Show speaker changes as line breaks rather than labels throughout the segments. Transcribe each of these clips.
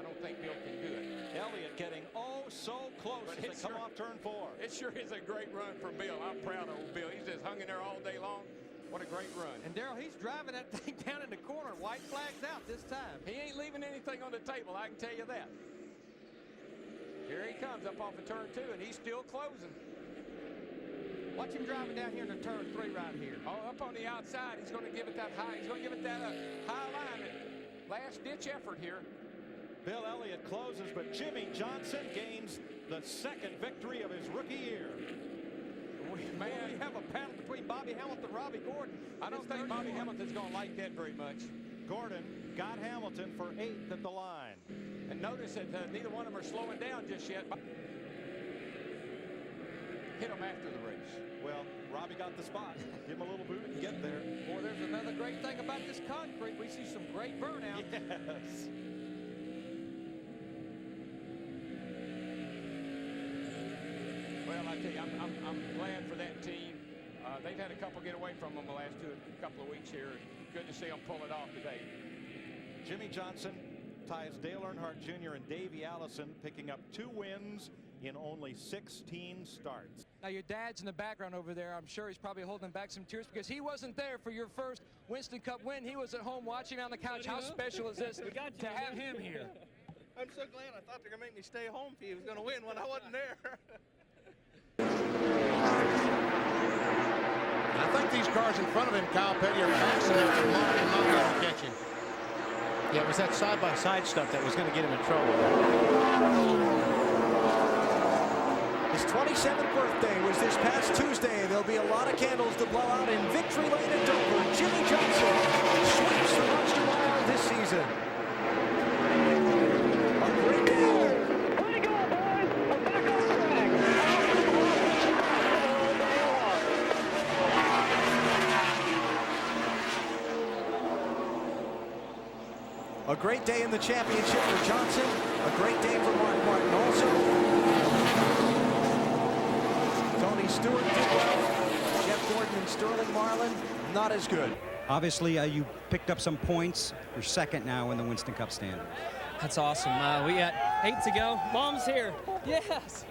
don't think Bill can do it.
Elliott getting oh so close as they come off turn 4.
It sure is a great run for Bill. I'm proud of old Bill. He's just hung in there all day long. What a great run.
And Darrell, he's driving that thing down in the corner. White flag's out this time.
He ain't leaving anything on the table, I can tell you that. Here he comes up off of turn 2, and he's still closing.
Watch him driving down here into turn 3 right here.
Oh, up on the outside, he's going to give it that high. He's going to give it that high line. Last-ditch effort here.
Bill Elliott closes, but Jimmie Johnson gains the 2nd victory of his rookie year.
Man, we have a battle between Bobby Hamilton and Robbie Gordon.
I don't think Bobby Hamilton's going to like that very much.
Gordon got Hamilton for 8th at the line.
And notice that neither one of them are slowing down just yet. Hit him after the race.
Well, Robbie got the spot. Give him a little boot and get there.
Boy, there's another great thing about this concrete. We see some great burnout.
Yes.
Well, I tell you, I'm glad for that team. They've had a couple get away from them the last couple of weeks here. Good to see them pull it off today.
Jimmie Johnson ties Dale Earnhardt Jr. and Davey Allison, picking up 2 wins in only 16 starts.
Now, your dad's in the background over there. I'm sure he's probably holding back some tears because he wasn't there for your first Winston Cup win. He was at home watching on the couch. How special is this to have him here?
I'm so glad. I thought they were going to make me stay home if he was going to win when I wasn't there.
I think these cars in front of him, Kyle Petty, are fast enough to mark him up and catch him.
Yeah, it was that side-by-side stuff that was going to get him in trouble.
His 27th birthday was this past Tuesday. There'll be a lot of candles to blow out in Victory Lane at Dover. Jimmie Johnson sweeps the Monster Mile this season. A great day.
Way to go, boys. We're back on track.
A great day in the championship for Johnson. A great day for Mark Martin also. Tony Stewart did well. Jeff Gordon and Sterling Marlin, not as good.
Obviously, you picked up some points. You're 2nd now in the Winston Cup standings.
That's awesome. We got 8 to go. Mom's here. Yes.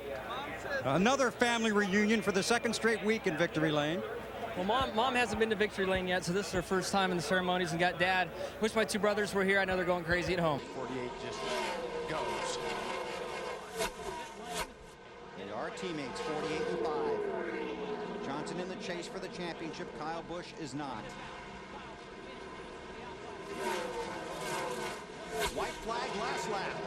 Another family reunion for the 2nd straight week in Victory Lane.
Well, Mom hasn't been to Victory Lane yet, so this is her first time in the ceremonies, and got Dad. Wish my 2 brothers were here. I know they're going crazy at home.
48 just goes.
And our teammates, 48 and 5. Johnson in the chase for the championship. Kyle Busch is not. White flag last lap.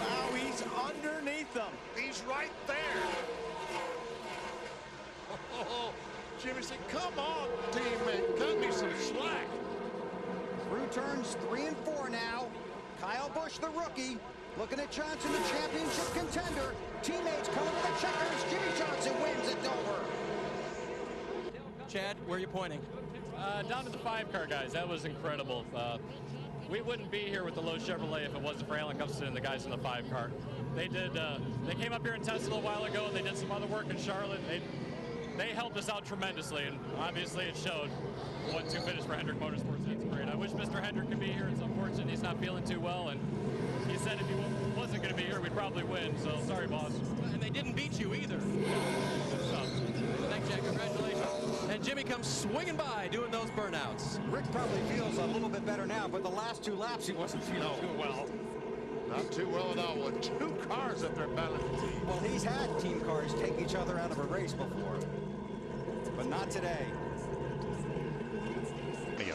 Wow, he's underneath them.
He's right there. Oh, Jimmy said, come on, teammate, cut me some slack.
Through turns 3 and 4 now. Kyle Busch, the rookie, looking at Johnson, the championship contender. Teammates coming to the checkers. Jimmie Johnson wins at Dover.
Chad, where are you pointing?
Down to the 5-car, guys. That was incredible. We wouldn't be here with the Lowe's Chevrolet if it wasn't for Alan Gustafson and the guys in the 5-car. They did. They came up here and tested a little while ago. They did some other work in Charlotte. They helped us out tremendously, and obviously it showed. 1-2 finish for Hendrick Motorsports. That's great. I wish Mr. Hendrick could be here. It's unfortunate he's not feeling too well, and he said if he wasn't going to be here, we'd probably win. So sorry, boss.
And they didn't beat you either.
Good stuff.
Thanks, Jack. Congratulations. And Jimmie comes swinging by doing those burnouts.
Rick probably feels a little bit better now, but the last 2 laps he wasn't feeling too well.
Not too well at all with 2 cars at their balance team.
Well, he's had team cars take each other out of a race before, but not today.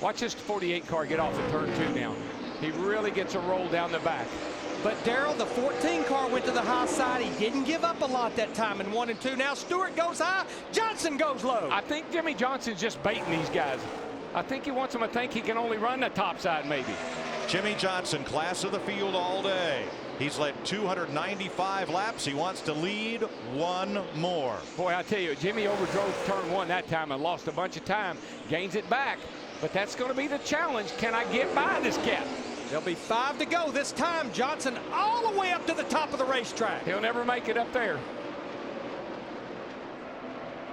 Watch this 48 car get off of turn 2 now. He really gets a roll down the back.
But Darrell, the 14 car went to the high side. He didn't give up a lot that time in 1 and 2. Now Stewart goes high, Johnson goes low.
I think Jimmie Johnson's just baiting these guys. I think he wants them to think he can only run the top side maybe.
Jimmie Johnson, class of the field all day. He's led 295 laps. He wants to lead 1 more.
Boy, I tell you, Jimmie overdrove turn 1 that time and lost a bunch of time. Gains it back. But that's going to be the challenge. Can I get by this cat?
There'll be 5 to go. This time, Johnson all the way up to the top of the racetrack.
He'll never make it up there.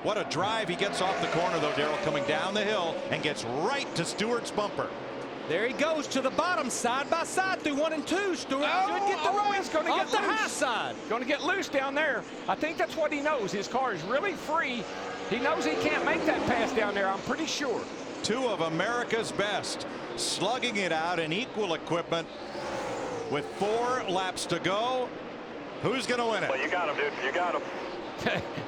What a drive he gets off the corner, though, Darrell, coming down the hill and gets right to Stewart's bumper.
There he goes to the bottom, side by side through 1 and 2. Stewart should get the run.
He's going to
off
get
the
loose.
high side.
Going to get loose down there. I think that's what he knows. His car is really free. He knows he can't make that pass down there, I'm pretty sure.
Two of America's best slugging it out in equal equipment with 4 laps to go. Who's going to win it?
Well, you got him, dude. You got him.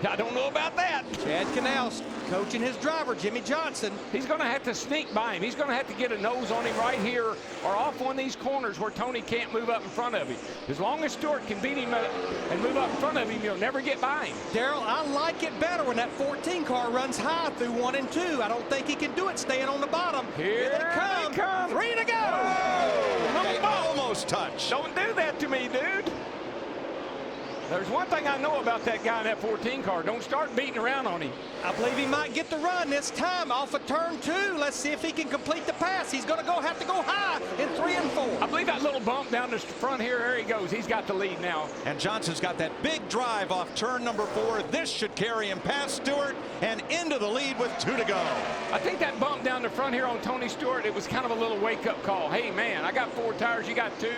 I don't know about that.
Chad Canals coaching his driver, Jimmie Johnson.
He's going to have to sneak by him. He's going to have to get a nose on him right here or off one of these corners where Tony can't move up in front of him. As long as Stewart can beat him and move up in front of him, he'll never get by him.
Darrell, I like it better when that 14 car runs high through 1 and 2. I don't think he can do it staying on the bottom.
Here they come.
3 to go.
Oh, they almost touch.
Don't do that to me, dude. There's one thing I know about that guy in that 14 car. Don't start beating around on him.
I believe he might get the run this time off of turn 2. Let's see if he can complete the pass. He's going to have to go high in 3 and 4.
I believe that little bump down the front here, there he goes. He's got the lead now.
And Johnson's got that big drive off turn number 4. This should carry him past Stewart and into the lead with 2 to go.
I think that bump down the front here on Tony Stewart, it was kind of a little wake-up call. Hey, man, I got 4 tires, you got 2.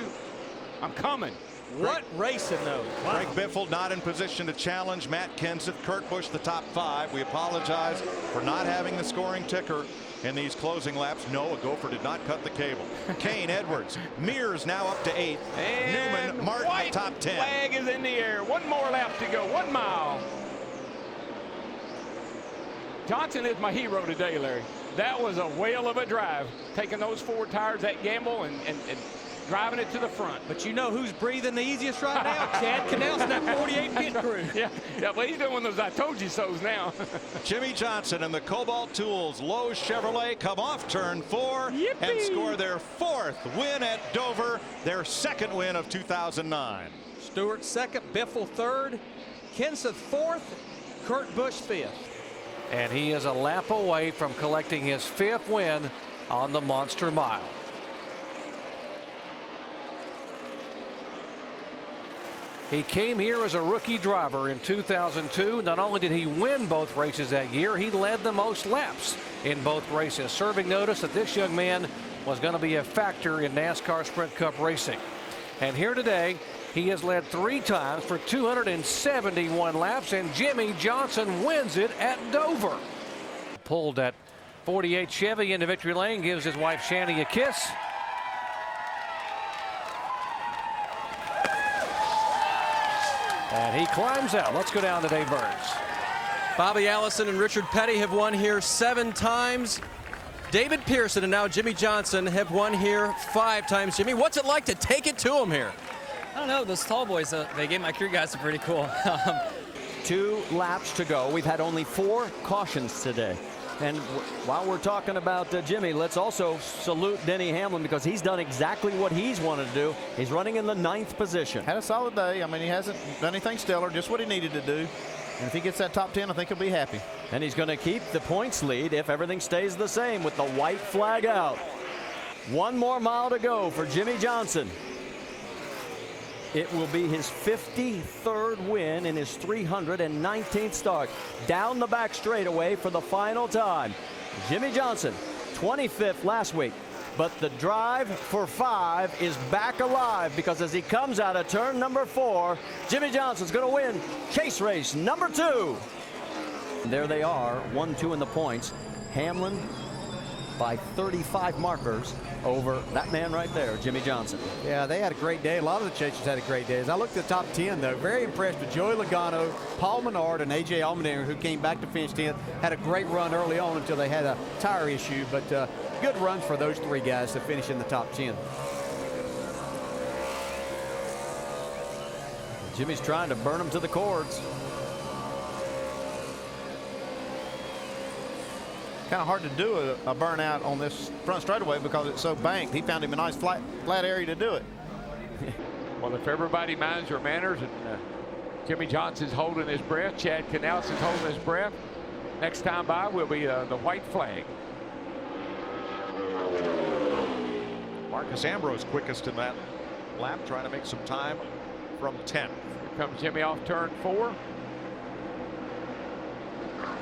I'm coming.
What racing, though? Wow.
Greg Biffle not in position to challenge Matt Kenseth. Kurt Busch the top 5. We apologize for not having the scoring ticker in these closing laps. No, a gopher did not cut the cable. Kane, Edwards, Mears now up to 8.
And
Newman, Martin
white
top 10.
Flag is in the air. 1 more lap to go. 1 mile. Johnson is my hero today, Larry. That was a whale of a drive. Taking those 4 tires, that gamble, and driving it to the front.
But you know who's breathing the easiest right now? Chad Canals and that 48 pit crew.
Yeah, well, he's doing those I told you so's now.
Jimmie Johnson and the Cobalt Tools Lowe's Chevrolet come off turn 4 and score their 4th win at Dover, their 2nd win of 2009.
Stewart 2nd, Biffle 3rd, Kenseth 4th, Kurt Busch 5th.
And he is a lap away from collecting his 5th win on the Monster Mile. He came here as a rookie driver in 2002. Not only did he win both races that year, he led the most laps in both races, serving notice that this young man was going to be a factor in NASCAR Sprint Cup racing. And here today, he has led 3 times for 271 laps, and Jimmie Johnson wins it at Dover. Pulled that 48 Chevy into victory lane, gives his wife Shanny a kiss. And he climbs out. Let's go down to Dave Burns.
Bobby Allison and Richard Petty have won here 7 times. David Pearson and now Jimmie Johnson have won here 5 times. Jimmy, what's it like to take it to him here?
I don't know. Those tall boys, they gave my crew guys are pretty cool.
2 laps to go. We've had only 4 cautions today. And while we're talking about Jimmie, let's also salute Denny Hamlin because he's done exactly what he's wanted to do. He's running in the 9th position.
Had a solid day. I mean, he hasn't done anything stellar, just what he needed to do. And if he gets that top 10, I think he'll be happy.
And he's going to keep the points lead if everything stays the same with the white flag out. 1 more mile to go for Jimmie Johnson. It will be his 53rd win in his 319th start. Down the back straightaway for the final time. Jimmie Johnson, 25th last week. But the drive for 5 is back alive because as he comes out of turn number 4, Jimmie Johnson's going to win chase race number 2. There they are, 1-2 in the points. Hamlin by 35 markers over that man right there, Jimmie Johnson.
Yeah, they had a great day. A lot of the chasers had a great day. As I looked at the top 10, though, very impressed with Joey Logano, Paul Menard, and A.J. Allmendinger, who came back to finish 10th. Had a great run early on until they had a tire issue, but good runs for those 3 guys to finish in the top 10.
Jimmy's trying to burn them to the cords.
Kind of hard to do a burnout on this front straightaway because it's so banked. He found him a nice flat area to do it.
Well, if everybody minds their manners and Jimmie Johnson's holding his breath, Chad Canals is holding his breath, next time by will be the white flag.
Marcus Ambrose quickest in that lap, trying to make some time from 10th.
Here comes Jimmie off turn 4.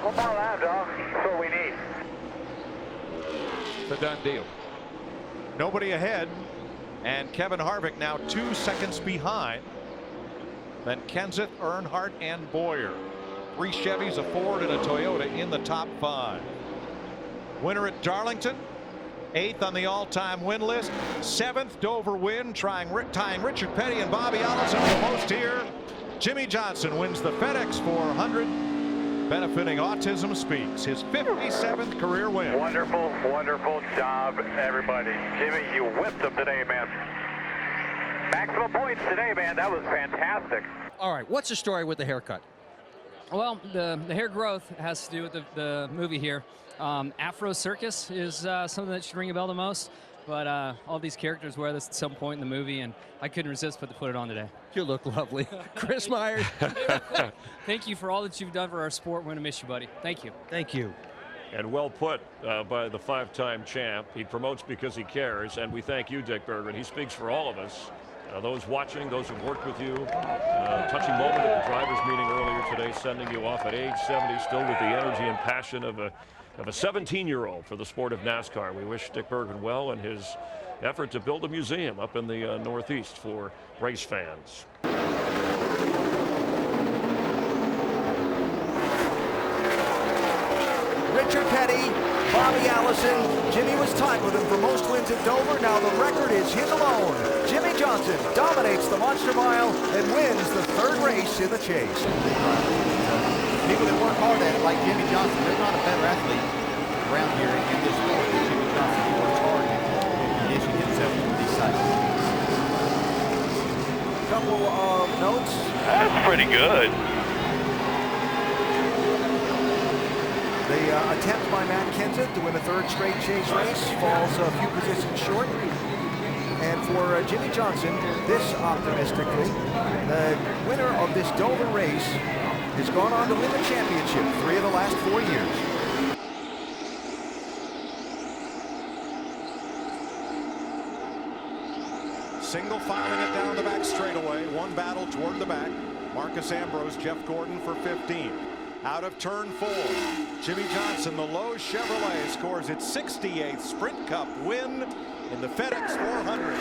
One more lap, dog. That's what we need.
It's a done deal.
Nobody ahead, and Kevin Harvick now 2 seconds behind. Then Kenseth, Earnhardt, and Boyer. 3 Chevys, a Ford, and a Toyota in the top 5. Winner at Darlington, 8th on the all-time win list. 7th Dover win, tying Richard Petty and Bobby Allison for most here. Jimmie Johnson wins the FedEx 400, benefiting Autism Speaks, his 57th career win.
Wonderful, wonderful job, everybody. Jimmy, you whipped them today, man. Maximum points today, man. That was fantastic.
All right, what's the story with the haircut?
Well, the hair growth has to do with the movie here. Afro Circus is something that should ring a bell the most. But all these characters wear this at some point in the movie, and I couldn't resist but to put it on today.
You look lovely. Chris Myers.
Thank you for all that you've done for our sport. We're going to miss you, buddy. Thank you.
Thank you.
And well put by the 5-time champ. He promotes because he cares, and we thank you, Dick Berggren. He speaks for all of us. Those watching, those who've worked with you. Touching moment at the drivers' meeting earlier today, sending you off at age 70, still with the energy and passion of a 17-year-old for the sport of NASCAR. We wish Dick Berggren well in his effort to build a museum up in the Northeast for race fans.
Richard Petty, Bobby Allison. Jimmie was tied with him for most wins at Dover. Now the record is his alone. Jimmie Johnson dominates the Monster Mile and wins the 3rd race in the chase.
People that work hard at it, like Jimmie Johnson, there's not a better athlete around here in this sport than Jimmie Johnson. He works hard and condition himself for these cycles.
Couple of notes.
That's pretty good.
The attempt by Matt Kenseth to win a 3rd straight chase race falls a few positions short. And for Jimmie Johnson, this optimistically, the winner of this Dover race has gone on to win the championship 3 of the last 4 years.
Single filing it down the back straightaway. One battle toward the back. Marcus Ambrose, Jeff Gordon for 15. Out of turn 4, Jimmie Johnson, the Lowe's Chevrolet, scores its 68th Sprint Cup win in the FedEx 400.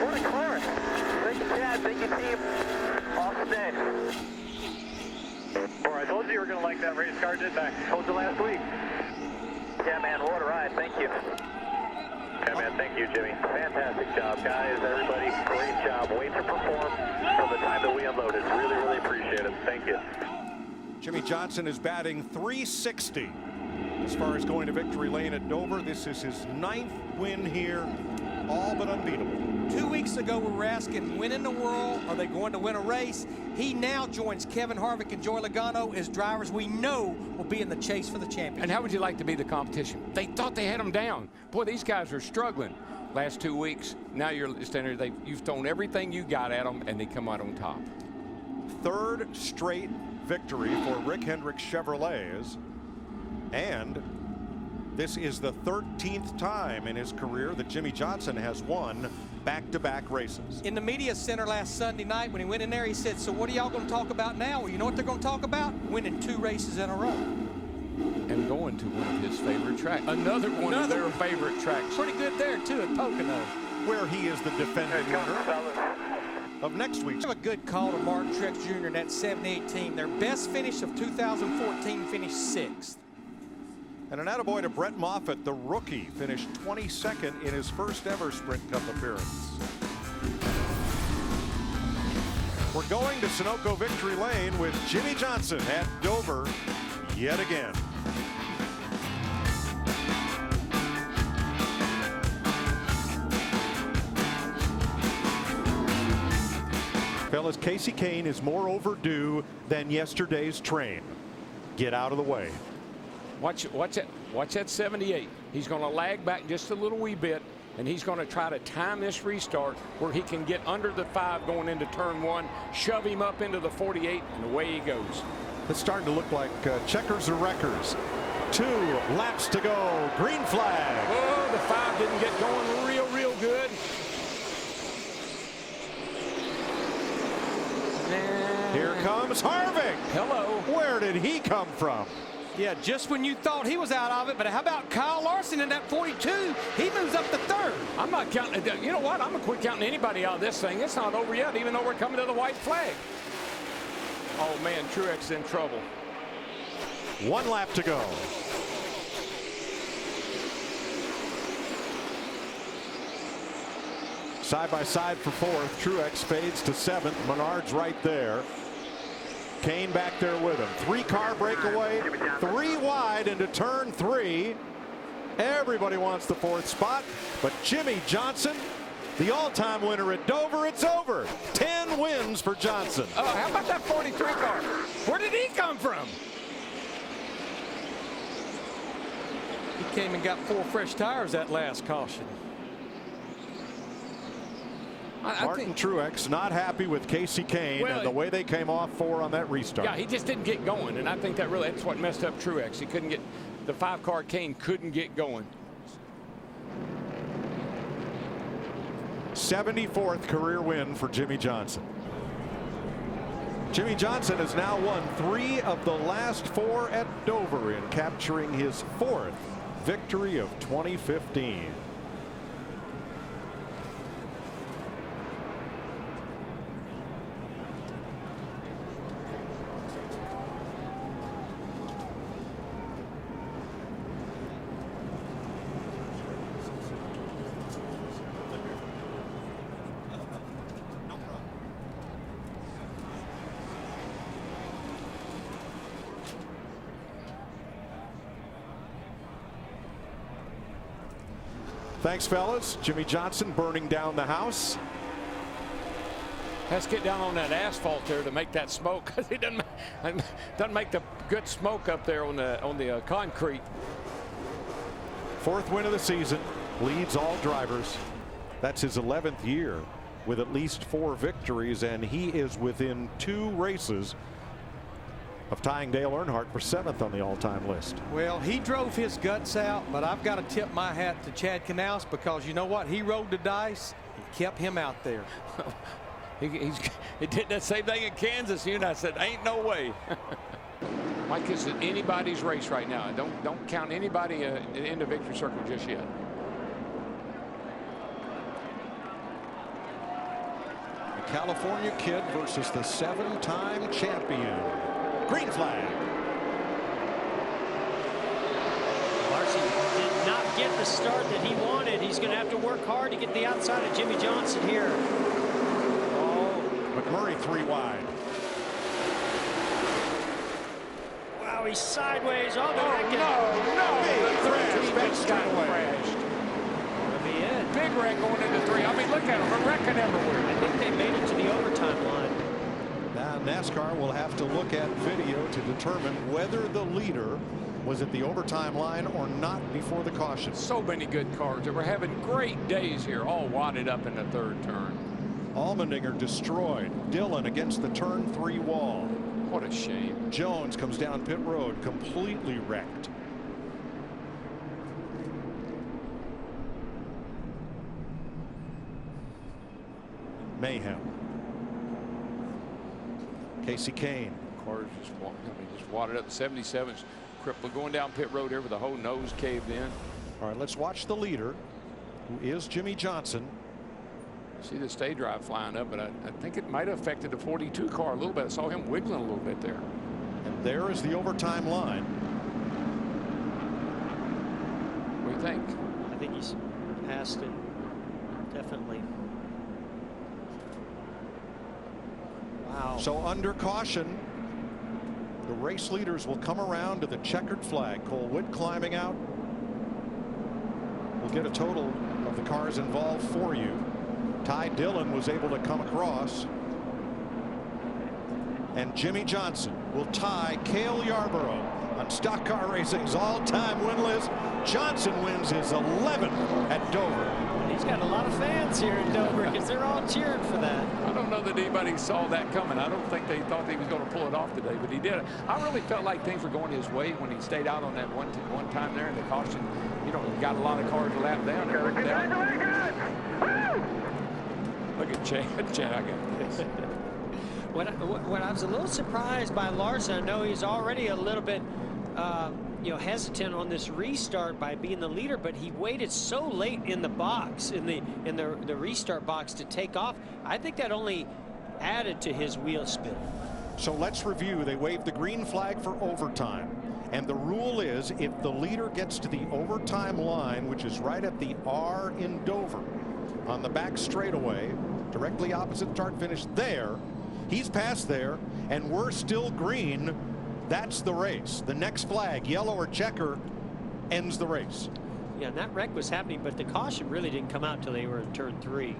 What a car. Thank you, Chad. Thank you, team. Austin. Boy, I told you were going to like that race car, didn't I? Told you last week. Yeah, man, what a ride. Thank you. Yeah, man, thank you, Jimmy. Fantastic job, guys. Everybody, great job. Way to perform from the time that we unloaded. Really, really appreciate it. Thank you.
Jimmie Johnson is batting .360 as far as going to victory lane at Dover. This is his 9th win here, all but unbeatable.
2 weeks ago, we were asking, when in the world are they going to win a race? He now joins Kevin Harvick and Joey Logano as drivers we know will be in the chase for the championship.
And how would you like to be the competition? They thought they had them down. Boy, these guys are struggling. Last 2 weeks, now you're standing there, you've thrown everything you got at them, and they come out on top.
3rd straight victory for Rick Hendrick Chevrolets, and this is the 13th time in his career that Jimmie Johnson has won back-to-back races.
In the media center last Sunday night, when he went in there, he said, so what are y'all going to talk about now? Well, you know what they're going to talk about? Winning 2 races in a row.
And going to one of his favorite tracks. Another one of their favorite tracks.
Pretty good there, too, at Pocono.
Where he is the defending winner of next week's.
Have a good call to Martin Truex Jr. and that 78 team. Their best finish of 2014 finished 6th.
And an attaboy to Brett Moffitt, the rookie, finished 22nd in his first ever Sprint Cup appearance. We're going to Sunoco Victory Lane with Jimmie Johnson at Dover yet again. Fellas, Casey Kane is more overdue than yesterday's train. Get out of the way.
Watch that 78. He's going to lag back just a little wee bit, and he's going to try to time this restart where he can get under the 5 going into turn 1, shove him up into the 48, and away he goes.
It's starting to look like checkers or wreckers. 2 laps to go. Green flag.
Oh, the 5 didn't get going real good.
Here comes Harvick.
Hello.
Where did he come from?
Yeah, just when you thought he was out of it, but how about Kyle Larson in that 42? He moves up to third.
I'm not counting. You know what? I'm going to quit counting anybody out of this thing. It's not over yet, even though we're coming to the white flag. Oh, man, Truex in trouble.
1 lap to go. Side by side for 4th. Truex fades to 7th. Menard's right there. Kane back there with him. 3-car breakaway, 3 wide into turn 3. Everybody wants the 4th spot, but Jimmie Johnson, the all-time winner at Dover, it's over. 10 wins for Johnson.
Oh, how about that 43 car? Where did he come from?
He came and got 4 fresh tires that last caution.
Martin Truex not happy with Casey Kane and the way they came off 4 on that restart.
Yeah, he just didn't get going, and I think that's what messed up Truex. He couldn't get the 5-car Kane couldn't get going.
74th career win for Jimmie Johnson. Jimmie Johnson has now won 3 of the last 4 at Dover in capturing his 4th victory of 2015. Thanks, fellas. Jimmie Johnson burning down the house.
Has to get down on that asphalt there to make that smoke, because he doesn't make the good smoke up there on the concrete.
4th win of the season, leads all drivers. That's his 11th year with at least 4 victories, and he is within 2 races of tying Dale Earnhardt for 7th on the all-time list.
Well, he drove his guts out, but I've got to tip my hat to Chad Knaus, because you know what? He rolled the dice and kept him out there.
He did that same thing in Kansas, and I said, ain't no way. Mike, this is anybody's race right now. Don't count anybody in the victory circle just yet.
The California kid versus the 7-time champion. Green flag.
Larson did not get the start that he wanted. He's going to have to work hard to get the outside of Jimmie Johnson here.
McMurray 3 wide.
Wow, he's sideways. Oh,
no. Big crashed.
Be it.
Big wreck going into 3. I mean, look at him. A wrecking everywhere.
I think they made it to the overtime line.
Now NASCAR will have to look at video to determine whether the leader was at the overtime line or not before the caution.
So many good cars. We're having great days here, all wadded up in the 3rd turn.
Allmendinger destroyed. Dillon against the turn 3 wall.
What a shame.
Jones comes down pit road completely wrecked. Mayhem. Casey Kane.
Cars just wadded up. The 77's crippled going down pit road here with the whole nose caved in.
All right, let's watch the leader, who is Jimmie Johnson.
See the stay drive flying up, but I think it might have affected the 42 car a little bit. I saw him wiggling a little bit there.
And there is the overtime line.
What do you think?
I think he's passed it, definitely. Wow.
So under caution, the race leaders will come around to the checkered flag. Cole Wood climbing out. We'll get a total of the cars involved for you. Ty Dillon was able to come across. And Jimmie Johnson will tie Cale Yarborough on Stock Car Racing's all-time win list. Johnson wins his 11th at Dover.
He's got a lot of fans here in Dover because they're all cheering for that.
I don't know that anybody saw that coming. I don't think they thought he was going to pull it off today, but he did. I really felt like things were going his way when he stayed out on that one time there in the caution. You know, got a lot of cars lapped down there. Look at Chad. I got this.
What I was a little surprised by Larson, I know he's already a little bit hesitant on this restart by being the leader, but he waited so late in the box, in the restart box to take off. I think that only added to his wheel spin.
So let's review. They waved the green flag for overtime. And the rule is if the leader gets to the overtime line, which is right at the R in Dover, on the back straightaway, directly opposite the start finish there, he's past there, and we're still green. That's the race. The next flag, yellow or checker, ends the race.
Yeah, and that wreck was happening, but the caution really didn't come out till they were in turn 3.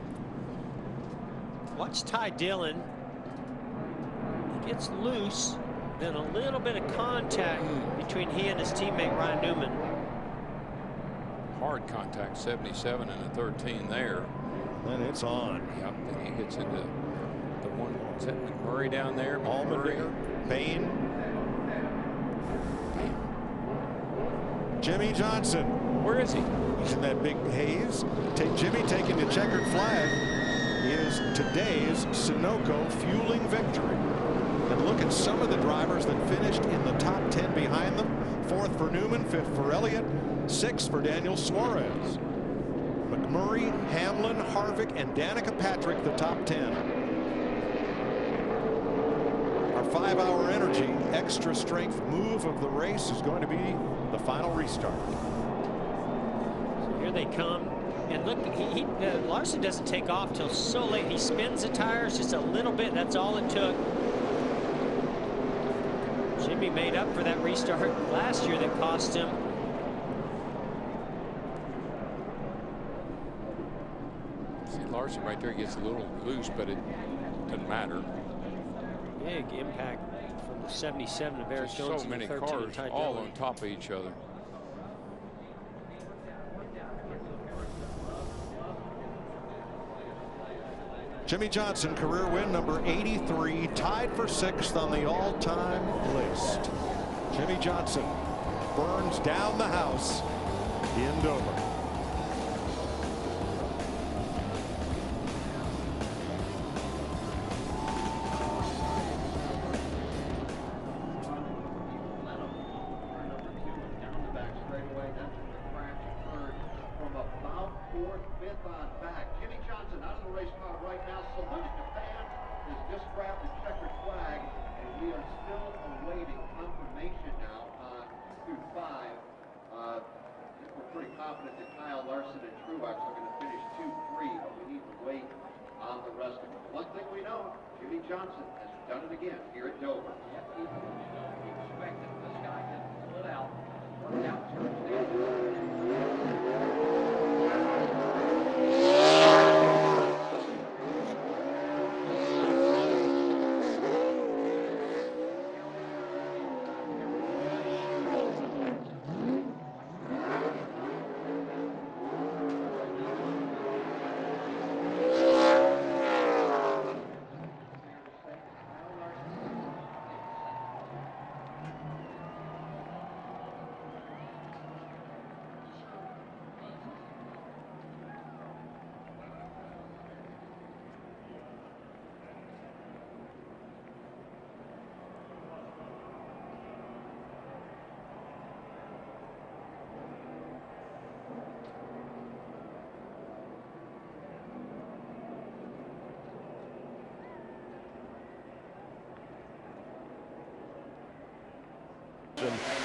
Watch Ty Dillon. He gets loose, then a little bit of contact between he and his teammate Ryan Newman.
Hard contact, 77 and a 13 there.
And it's on.
Yep, and he gets into the one. Is that McMurray down there?
Allmendinger, Payne. Jimmie Johnson.
Where is he?
He's in that big haze. Jimmie taking the checkered flag is today's Sunoco fueling victory. And look at some of the drivers that finished in the top 10 behind them. 4th for Newman, 5th for Elliott, 6th for Daniel Suarez. McMurray, Hamlin, Harvick, and Danica Patrick, the top 10. Our 5-hour energy extra strength move of the race is going to be the final restart.
So here they come. And look, Larson doesn't take off till so late. He spins the tires just a little bit. That's all it took. Jimmie made up for that restart last year that cost him.
See Larson right there gets a little loose, but it doesn't matter.
Big impact from the 77 of Eric Jones.
So many cars all on top of each other.
Jimmie Johnson, career win number 83, tied for 6th on the all-time list. Jimmie Johnson burns down the house in Dover.
Jimmie Johnson has done it again here at Dover. Yep, he expected this guy to pull it out. Worked out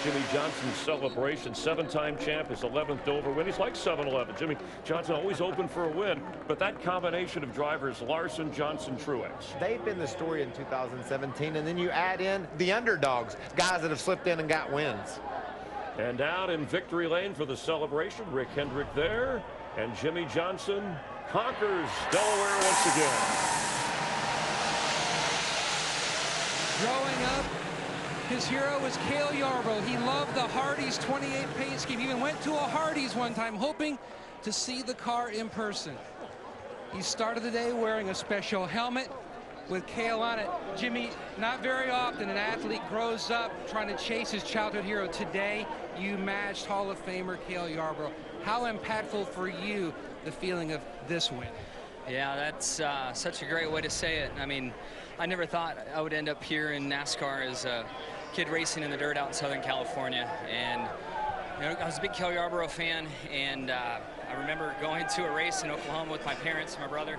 Jimmie Johnson's celebration, 7-time champ, his 11th Dover win. He's like 7-11. Jimmie Johnson always open for a win, but that combination of drivers, Larson, Johnson, Truex.
They've been the story in 2017, and then you add in the underdogs, guys that have slipped in and got wins.
And out in victory lane for the celebration, Rick Hendrick there, and Jimmie Johnson conquers Delaware once again.
Growing up, his hero was Cale Yarborough. He loved the Hardee's 28 paint scheme. He even went to a Hardee's one time hoping to see the car in person. He started the day wearing a special helmet with Cale on it. Jimmie, not very often an athlete grows up trying to chase his childhood hero. Today, you matched Hall of Famer Cale Yarborough. How impactful for you the feeling of this win?
Yeah, that's such a great way to say it. I mean, I never thought I would end up here in NASCAR as a kid racing in the dirt out in Southern California. And you know, I was a big Cale Yarborough fan, and I remember going to a race in Oklahoma with my parents and my brother.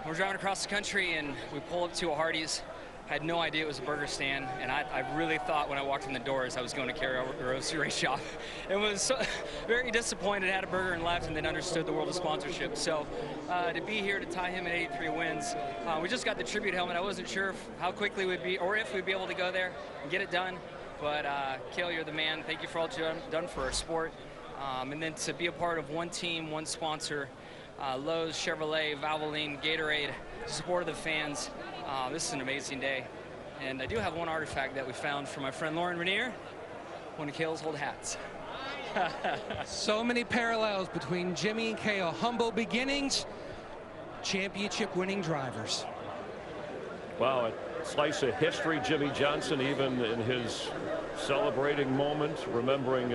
We're driving across the country, and we pull up to a Hardee's. I had no idea it was a burger stand, and I really thought when I walked in the doors I was going to Cale Yarborough's race shop. It was so, very disappointed, had a burger and left, and then understood the world of sponsorship. So to be here to tie him at 83 wins, we just got the tribute helmet. I wasn't sure how quickly we'd be, or if we'd be able to go there and get it done. But Cale, you're the man. Thank you for all you've done for our sport. And then to be a part of one team, one sponsor, Lowe's, Chevrolet, Valvoline, Gatorade, support of the fans. This is an amazing day. And I do have one artifact that we found from my friend Lauren Rainier, one of Cale's old hats.
So many parallels between Jimmie and Cale. Humble beginnings, championship winning drivers.
Wow, a slice of history. Jimmie Johnson, even in his celebrating moment, remembering